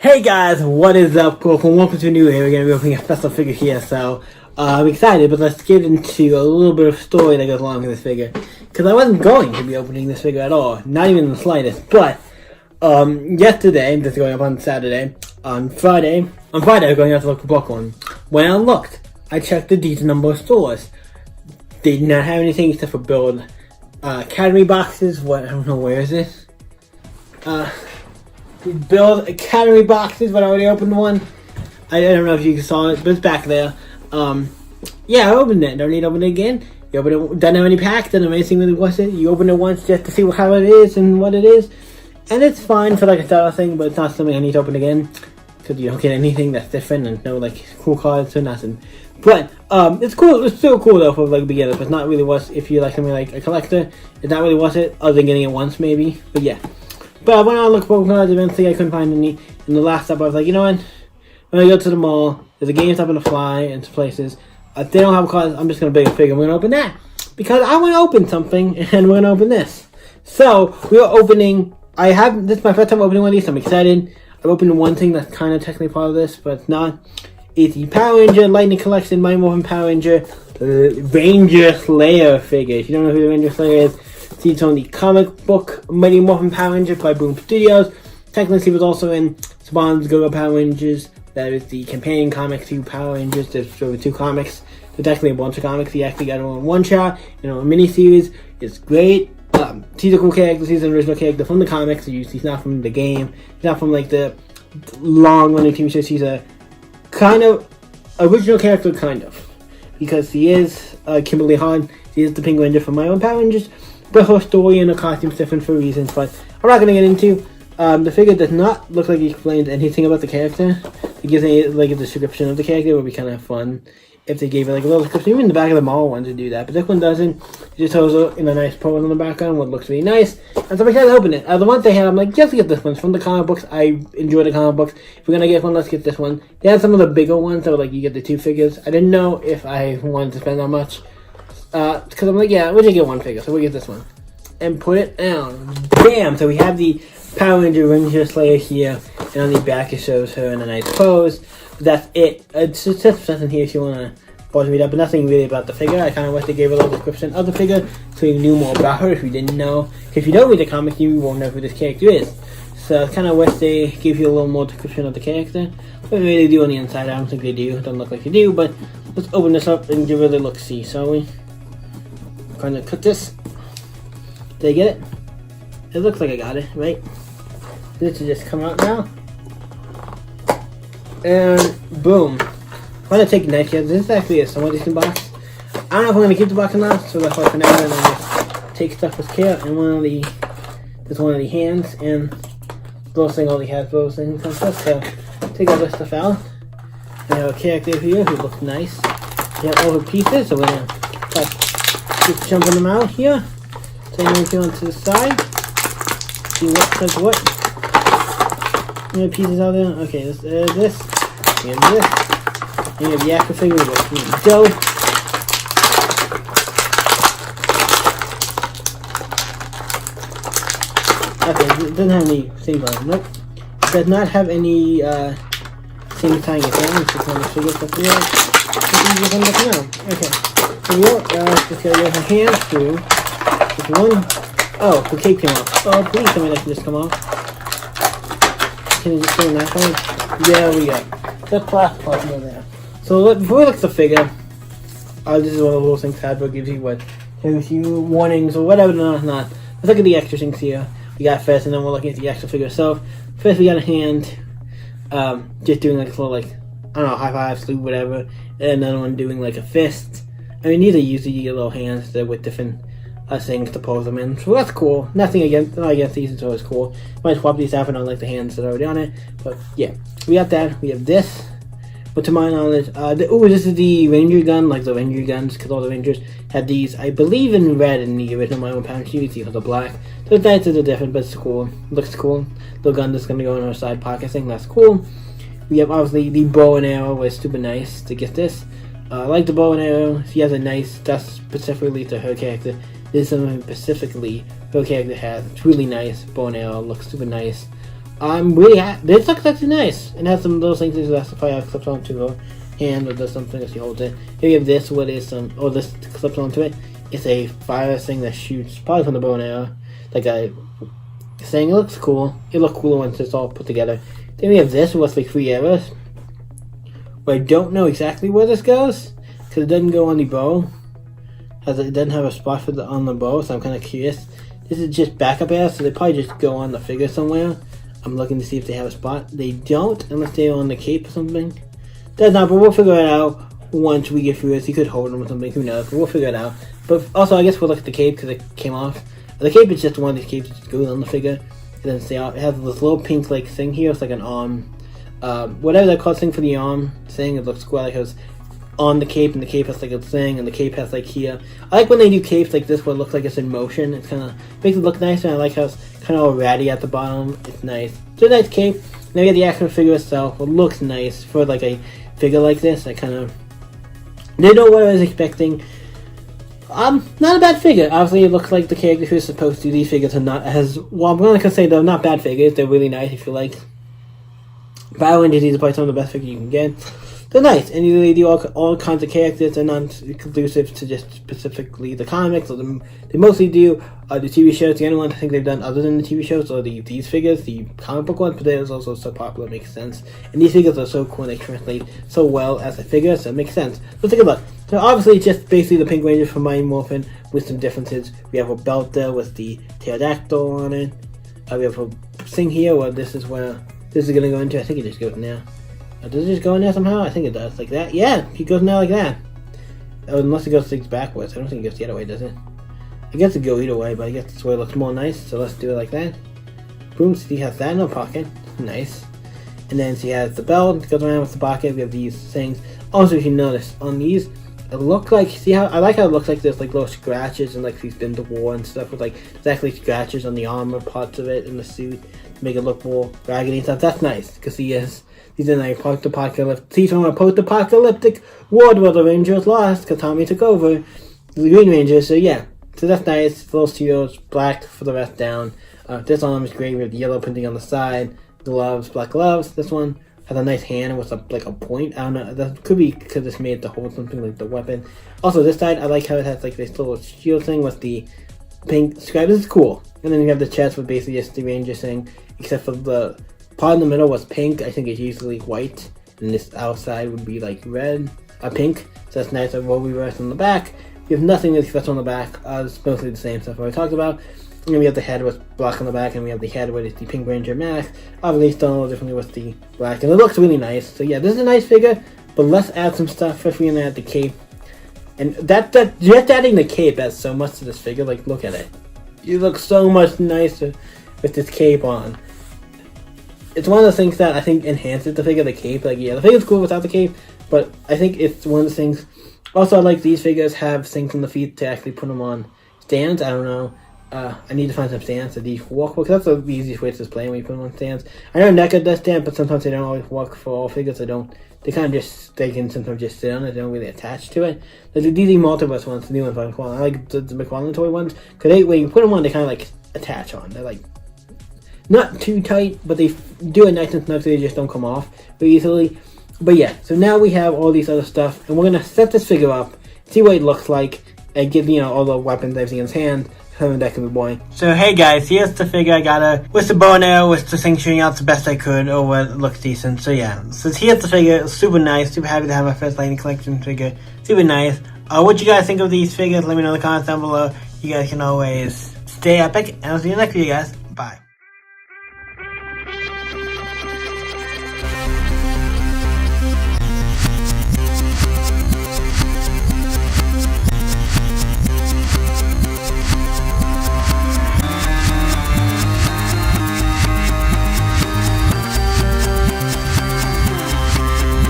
Hey guys, what is up? Welcome to a new video. We're going to be opening a special figure here, so I'm excited, but let's get into a little bit of story that goes along with this figure. Because I wasn't going to be opening this figure at all, not even the slightest, but yesterday, this is going up on Saturday, on Friday I was going out to look for Pokemon. When I looked, I checked a decent number of stores. They did not have anything except for Build Academy boxes. I don't know, where is this? Build Academy boxes, but I already opened one. I don't know if you saw it, but it's back there. Yeah, I opened it. Don't need to open it again. You open it, doesn't have any packs, doesn't have anything really worth it. You open it once just to see how it is and what it is. And it's fine for like a starter thing, but it's not something I need to open again. Because you don't get anything that's different and no like cool cards or nothing. But it's cool. It's still cool though for like beginners, but it's not really worth if you like something like a collector. It's not really worth it, other than getting it once maybe. But yeah. But I went on to look for Pokemon cards. Eventually, I couldn't find any. In the last step, I was like, you know what? When I go to the mall, there's a GameStop and a Fly and some places. If they don't have cards, I'm just gonna buy a figure. I'm gonna open that because I want to open something, and we're gonna open this. So we are opening. This is my first time opening one of these. So I'm excited. I've opened one thing that's kind of technically part of this, but it's not. It's the Power Ranger Lightning Collection Mighty Morphin Power Ranger Ranger Slayer figure. If you don't know who the Ranger Slayer is, it's on the comic book Mighty Morphin Power Ranger by Boom Studios. Technically, he was also in Spawn's Go-Go Power Rangers. That is the companion comic to Power Rangers. There's over 2 comics. So technically a bunch of comics. He actually got it on one shot, a mini-series. It's great. He's a cool character. He's an original character from the comics. He's not from the game. He's not from like the long-running TV shows. He's a kind of original character, kind of. Because he is Kimberly Hahn. He is the Pink Ranger from My Own Power Rangers. But her story and her costume's different for reasons, but I'm not going to get into. The figure does not look like he explains anything about the character. It gives me like a description of the character. It would be kind of fun if they gave it like a little description. Even the back of the mall ones would do that, but this one doesn't. It just shows her in a nice pose on the background, what looks really nice. And so I'm excited to open it. The ones they had, I'm like, just get this one. It's from the comic books. I enjoy the comic books. If we're going to get one, let's get this one. They had some of the bigger ones that were like, you get the 2 figures. I didn't know if I wanted to spend that much. Because I'm like, yeah, we'll just get 1 figure, so we'll get this one. And put it down. Bam! So we have the Power Ranger Slayer here, and on the back it shows her in a nice pose. But that's it. It's just something here if you want to pause me up, but nothing really about the figure. I kind of wish they gave a little description of the figure so you knew more about her if you didn't know. If you don't read the comic, you won't know who this character is. So I kind of wish they give you a little more description of the character. But maybe they do on the inside. I don't think they do. It doesn't look like they do, but let's open this up and give it a look-see, shall we? I'm going to cut this. Did I get it? It looks like I got it, right? This should just come out now. And boom. I'm going to take a knife here. This is actually a somewhat decent box. I don't know if I'm going to keep the box or not, so that's why for now I'm going to take stuff with care. And there's one of the hands, and those things only has those things. So take all this stuff out. We have a character here who looks nice. We have all the pieces, so we're going to keep jumping them out here. Take everything onto the side. See what does what. Any pieces out there? Okay, this. We have this. And we have the actual figure with the dough. Okay, it doesn't have any things on it. Nope. It does not have any things tying it down. It's just on the figure stuff here. It's easier than looking out. Okay. So we just gotta get her hands through. One. Oh, the cape came off. Oh, please tell me that can just come off. Can you just turn that one? There we go. The plastic part there. So before we look at the figure, this is one of those things Hasbro gives you gives you warnings or whatever. No, not. Let's look at the extra things here. We got first, and then we're looking at the actual figure itself. First, we got a hand, just doing like a little I don't know, high five, salute, whatever. And another one doing like a fist. I mean, these are usually little hands that with different things to pose them in, so that's cool. Not against these, it's always cool. Might swap these out and not like the hands that are already on it, but yeah, we got that. We have this, but to my knowledge, this is the Ranger gun, like the Ranger guns, because all the Rangers had these, I believe, in red in the original My Own Power Rangers. These are the black, so the dice are different, but it's cool. Looks cool. The gun that's gonna go in our side pocket thing, that's cool. We have obviously the bow and arrow, was super nice to get this. I like the bow and arrow. She has a nice, that's specifically to her character. This is something specifically her character has. It's really nice. Bow and arrow looks super nice. I'm really happy. This looks actually nice. And has some little things that fire clips onto the hand or does something as you hold it. Here you have this, what is some, oh, this clips onto it. It's a fire thing that shoots probably from the bow and arrow. Like a thing. It looks cool. It looks cooler once it's all put together. Then we have this with like 3 arrows. But I don't know exactly where this goes because it doesn't go on the bow. It doesn't have a spot for on the bow, so I'm kind of curious. This is just backup arrows, so they probably just go on the figure somewhere. I'm looking to see if they have a spot. They don't, unless they're on the cape or something. Does not, but we'll figure it out once we get through this. You could hold them or something, who knows, but we'll figure it out. But also, I guess we'll look at the cape because it came off. The cape is just one of these capes that just goes on the figure. It doesn't stay off. It has this little pink like thing here. It's like an arm. Whatever that called thing for the arm thing. It looks cool. Like it was on the cape, and the cape has like a thing, and the cape has like here. I like when they do capes like this where it looks like it's in motion. It kind of makes it look nice, and I like how it's kind of all ratty at the bottom. It's nice. It's a nice cape. Then we get the actual figure itself. It looks nice for like a figure like this. I kind of didn't know what I was expecting. Not a bad figure. Obviously, it looks like the character who's supposed to. These figures are not as well. I'm not gonna say they're not bad figures. They're really nice if you like. Battle Entities are probably some of the best figures you can get. They're nice, and they do all kinds of characters. They're not exclusive to just specifically the comics. Or they mostly do the TV shows. The only ones I think they've done other than the TV shows are these figures, the comic book ones, but they're also so popular, it makes sense. And these figures are so cool, and they translate so well as a figure, so it makes sense. Let's take a look. So obviously, it's just basically the Pink Ranger from Mighty Morphin with some differences. We have a belt there with the pterodactyl on it. We have a thing here where this is where this is going to go into. I think it just goes now. Does it just go in there somehow? I think it does. Like that? Yeah, it goes in there like that. Oh, unless it goes things backwards. I don't think it goes the other way, does it? I guess it go either way, but I guess this way it looks more nice, so let's do it like that. Boom, so he has that in a pocket. Nice. And then she has the belt, it goes around with the pocket. We have these things. Also, if you notice, on these, it looks like, see how, I like how it looks like there's like little scratches and like these been to war and stuff with like, exactly scratches on the armor parts of it and the suit to make it look more raggedy and stuff. That's nice, because he's in a post-apocalyptic, he's from a post-apocalyptic world where the Ranger is lost because Tommy took over the Green Ranger, so yeah. So that's nice. Little steels, black for the rest down. This arm is great with yellow printing on the side. Gloves, black gloves. This one has a nice hand with like a point. I don't know. That could be because it's made to hold something like the weapon. Also, this side, I like how it has like this little shield thing with the pink stripe. This is cool. And then you have the chest with basically just the Ranger thing, except for the part in the middle was pink. I think it's usually white, and this outside would be like red, pink. So that's nice. A roll reverse on the back. We have nothing really special on the back. It's mostly the same stuff I talked about. And then we have the head with black on the back, and we have the head with the Pink Ranger mask. Obviously, done a little differently with the black, and it looks really nice. So yeah, this is a nice figure, but let's add some stuff. First, we're gonna add the cape, and that just adding the cape adds so much to this figure. Like, look at it. You look so much nicer with this cape on. It's one of the things that I think enhances the figure. The cape, like yeah, the figure's cool without the cape, but I think it's one of the things. Also, I like these figures have things on the feet to actually put them on stands. I don't know. I need to find some stands that these walk because that's the easiest way to display when you put them on stands. I know NECA does stand, but sometimes they don't always work for all figures. They kind of just, they can sometimes just sit on it. They don't really attach to it. These multiverse ones, the new ones by McFarlane. I like the McFarlane toy ones because when you put them on, they kind of like attach on. They're like not too tight, but they do it nice and snug so they just don't come off very easily. But yeah, so now we have all these other stuff, and we're gonna set this figure up, see what it looks like, and give all the weapons, everything in his hand, something that can be boring. So hey guys, here's the figure I got her with the bow and arrow, with the thing shooting out the best I could, or it looks decent. So yeah, so here's the figure, super nice, super happy to have my first Lightning Collection figure, super nice. What you guys think of these figures? Let me know in the comments down below. You guys can always stay epic, and I'll see you next video, guys. Bye.